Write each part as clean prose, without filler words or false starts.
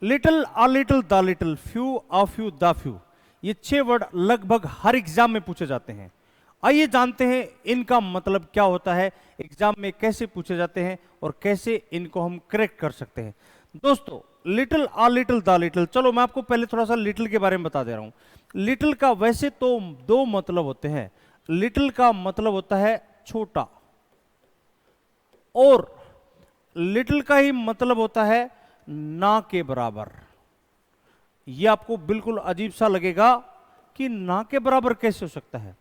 Little, a little, the little, few, a few, the few, ये 6 word लगभग हर exam में पूछे जाते हैं। आइए जानते हैं इनका मतलब क्या होता है, एग्जाम में कैसे पूछे जाते हैं और कैसे इनको हम करेक्ट कर सकते हैं। दोस्तों, little, a little, the little, चलो मैं आपको पहले थोड़ा सा लिटिल के बारे में बता दे रहा हूं। लिटिल का वैसे तो 2 मतलब होते हैं। लिटिल का मतलब होता है छोटा, और लिटिल का ही मतलब होता है ना के बराबर। यह आपको बिल्कुल अजीब सा लगेगा कि ना के बराबर कैसे हो सकता है।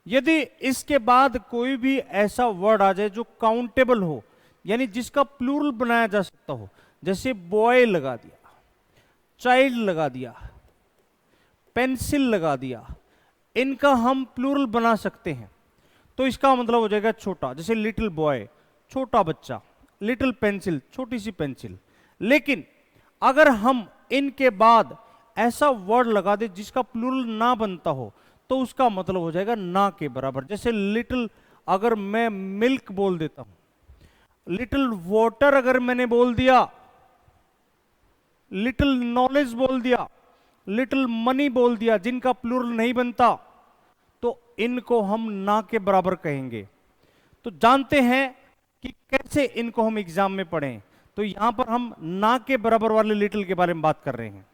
यदि इसके बाद कोई भी ऐसा वर्ड आ जाए जो काउंटेबल हो, यानी जिसका प्लूरल बनाया जा सकता हो, जैसे बॉय लगा दिया, चाइल्ड लगा दिया, पेंसिल लगा दिया, इनका हम प्लूरल बना सकते हैं, तो इसका मतलब हो जाएगा छोटा। जैसे लिटिल बॉय, छोटा बच्चा, लिटिल पेंसिल, छोटी सी पेंसिल। लेकिन अगर हम इनके बाद ऐसा वर्ड लगा दे जिसका प्लूरल ना बनता हो, तो उसका मतलब हो जाएगा ना के बराबर। जैसे लिटिल अगर मैं मिल्क बोल देता हूं, लिटिल वाटर अगर मैंने बोल दिया, लिटिल नॉलेज बोल दिया, लिटिल मनी बोल दिया, जिनका प्लूरल नहीं बनता, तो इनको हम ना के बराबर कहेंगे। तो जानते हैं कि कैसे इनको हम एग्जाम में पढ़ें। तो यहां पर हम ना के बराबर वाले लिटिल के बारे में बात कर रहे हैं।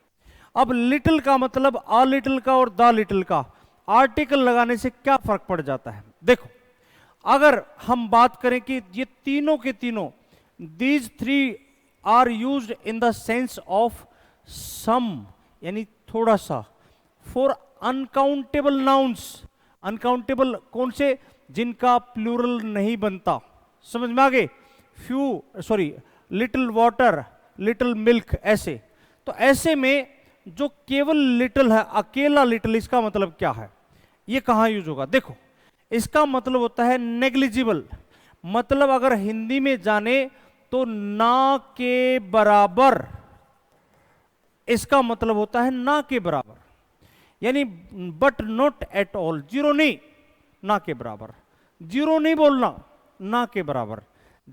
अब लिटिल का मतलब अ लिटिल का और द लिटिल का आर्टिकल लगाने से क्या फर्क पड़ जाता है। देखो, अगर हम बात करें कि ये तीनों के तीनों, these 3 are used in the sense of some, यानी थोड़ा सा, फॉर अनकाउंटेबल नाउन्स। अनकाउंटेबल कौन से? जिनका प्लूरल नहीं बनता। समझ में आ गए? Few, sorry, little water, little milk, ऐसे। तो ऐसे में जो केवल लिटिल है, अकेला लिटिल, इसका मतलब क्या है, ये कहां यूज होगा? देखो, इसका मतलब होता है नेग्लिजिबल। मतलब अगर हिंदी में जाने तो ना के बराबर, इसका मतलब होता है ना के बराबर, यानी but not at all, zero नहीं, ना के बराबर। जीरो नहीं बोलना, ना के बराबर।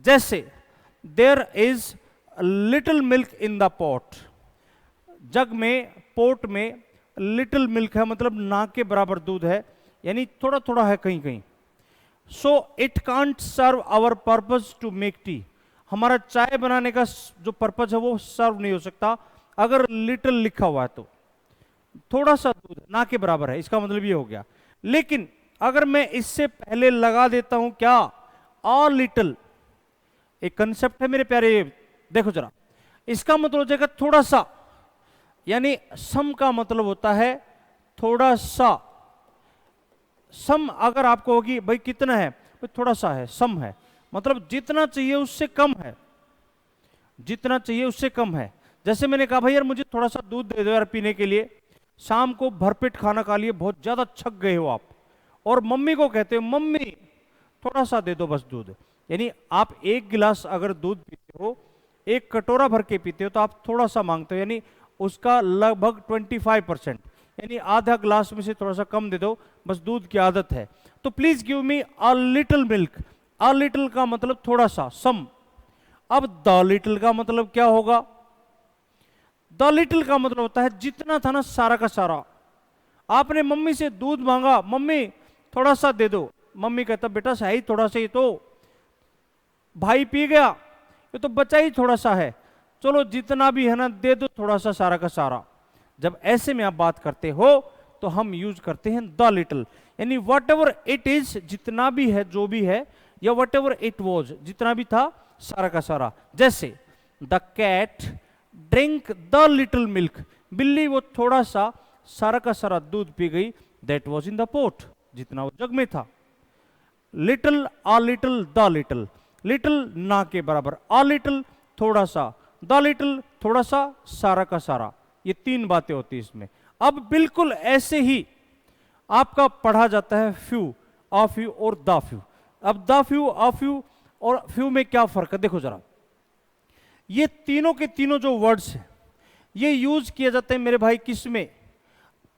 जैसे there is little milk in the pot, jug में, पोट में लिटिल मिल्क है, मतलब ना के बराबर दूध है, यानी थोड़ा थोड़ा है कहीं कहीं। So it can't serve our purpose to make tea, हमारा चाय बनाने का जो पर्पस है वो सर्व नहीं हो सकता अगर लिटिल लिखा हुआ है। तो थोड़ा सा दूध ना के बराबर है, इसका मतलब ये हो गया। लेकिन अगर मैं इससे पहले लगा देता हूं क्या, अ लिटिल, एक कंसेप्ट है मेरे प्यारे, देखो जरा, इसका मतलब हो जाएगा थोड़ा सा, यानी सम का मतलब होता है थोड़ा सा। सम अगर आपको होगी भाई कितना है, भाई थोड़ा सा है, सम है, मतलब जितना चाहिए उससे कम है, जितना चाहिए उससे कम है। जैसे मैंने कहा भाई यार मुझे थोड़ा सा दूध दे दो यार पीने के लिए, शाम को भरपेट खाना खा लिए, बहुत ज्यादा थक गए हो आप, और मम्मी को कहते हो मम्मी थोड़ा सा दे दो बस दूध। यानी आप एक गिलास अगर दूध पीते हो, एक कटोरा भर के पीते हो, तो आप थोड़ा सा मांगते हो, यानी उसका लगभग 25%, यानी आधा ग्लास में से थोड़ा सा कम दे दो, बस दूध की आदत है। तो please give me a little milk. A little का मतलब थोड़ा सा, सम। अब द लिटिल का मतलब क्या होगा? द लिटिल का मतलब होता है जितना था ना सारा का सारा। आपने मम्मी से दूध मांगा, मम्मी थोड़ा सा दे दो, मम्मी कहता बेटा सही थोड़ा सा ही तो, भाई पी गया, ये तो बचा ही थोड़ा सा है, चलो जितना भी है ना दे दो थोड़ा सा सारा का सारा। जब ऐसे में आप बात करते हो तो हम यूज करते हैं द लिटिल, यानी वट एवर इट इज, जितना भी है, जो भी है, या वट एवर इट वॉज, जितना भी था सारा का सारा। जैसे the cat drink the little milk, बिल्ली वो थोड़ा सा सारा का सारा दूध पी गई, that was in the pot, जितना वो जग में था। Little, a little, the little, little ना के बराबर, अ लिटिल थोड़ा सा, द लिटिल थोड़ा सा, सारा का सारा, ये 3 बातें होती है इसमें। अब बिल्कुल ऐसे ही आपका पढ़ा जाता है फ्यू, अ फ्यू और द फ्यू। अब द फ्यू, अ फ्यू और फ्यू में क्या फर्क है, देखो जरा। ये तीनों के तीनों जो वर्ड्स हैं, ये यूज किए जाते हैं मेरे भाई किस में?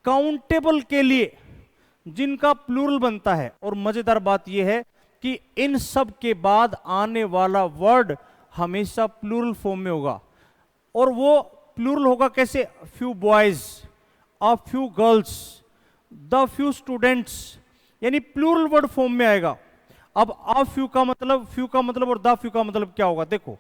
काउंटेबल के लिए, जिनका प्लूरल बनता है। और मजेदार बात यह है कि इन सब के बाद आने वाला वर्ड हमेशा प्लूरल फॉर्म में होगा, और वो प्लूरल होगा कैसे, few boys, a few girls, the few students, यानी प्लूरल वर्ड फॉर्म में आएगा। अब अ फ्यू का मतलब और द फ्यू का मतलब क्या होगा, देखो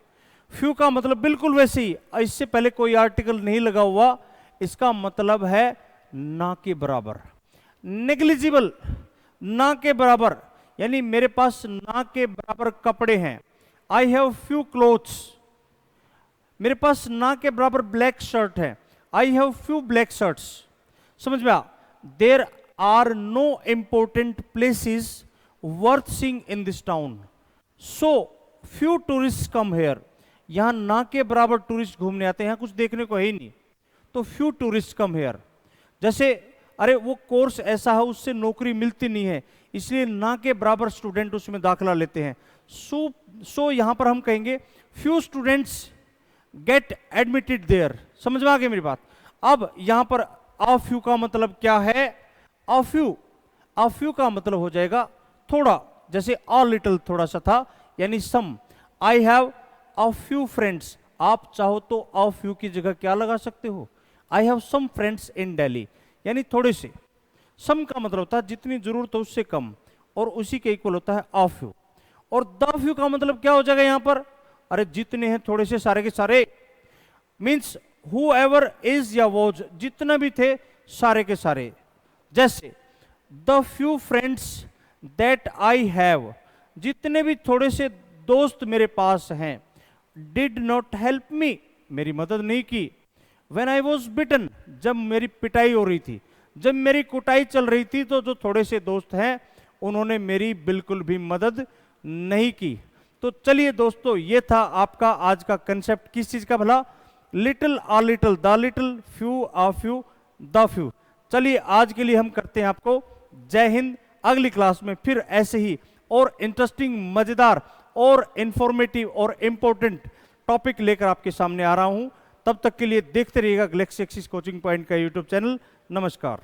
फ्यू का मतलब बिल्कुल वैसे ही, इससे पहले कोई आर्टिकल नहीं लगा हुआ, इसका मतलब है ना के बराबर, नेग्लिजिबल, ना के बराबर, यानी मेरे पास ना के बराबर कपड़े हैं। आई हैव फ्यू क्लोथ्स, मेरे पास ना के बराबर ब्लैक शर्ट है। I have few black shirts, समझ में आ। There are no important places worth seeing in this town, so few tourist come here, यहां ना के बराबर टूरिस्ट घूमने आते हैं, यहां कुछ देखने को है ही नहीं, तो फ्यू टूरिस्ट कम हेयर। जैसे अरे वो कोर्स ऐसा है उससे नौकरी मिलती नहीं है, इसलिए ना के बराबर स्टूडेंट उसमें दाखिला लेते हैं। सो यहां पर हम कहेंगे few students get admitted there, समझ में आ गई मेरी बात। अब यहां पर अ फ्यू का मतलब क्या है, अ फ्यू का मतलब हो जाएगा थोड़ा, जैसे अ लिटिल थोड़ा सा था, यानी some. I have a few friends, आप चाहो तो अ फ्यू की जगह क्या लगा सकते हो, I have some friends in Delhi, यानी थोड़े से। सम का मतलब होता है जितनी जरूरत हो उससे कम, और उसी के इक्वल होता है अ फ्यू। और द फ्यू का मतलब क्या हो जाएगा यहां पर, अरे जितने हैं थोड़े से सारे के सारे, मीन्स whoever is या was, जितना भी थे सारे के सारे। जैसे the few friends that I have, जितने भी थोड़े से दोस्त मेरे पास हैं, डिड नॉट हेल्प मी, मेरी मदद नहीं की। व्हेन आई वॉज बिटन, जब मेरी पिटाई हो रही थी, जब मेरी कुटाई चल रही थी, तो जो थोड़े से दोस्त हैं उन्होंने मेरी बिल्कुल भी मदद नहीं की। तो चलिए दोस्तों, ये था आपका आज का कंसेप्ट, किस चीज का भला, little uh little, the little, few uh few, the few. चलिए आज के लिए हम करते हैं आपको जय हिंद। अगली क्लास में फिर ऐसे ही और इंटरेस्टिंग, मजेदार और इंफॉर्मेटिव और इंपॉर्टेंट टॉपिक लेकर आपके सामने आ रहा हूं। तब तक के लिए देखते रहिएगा गैलेक्सी एक्सिस कोचिंग पॉइंट का यूट्यूब चैनल। नमस्कार।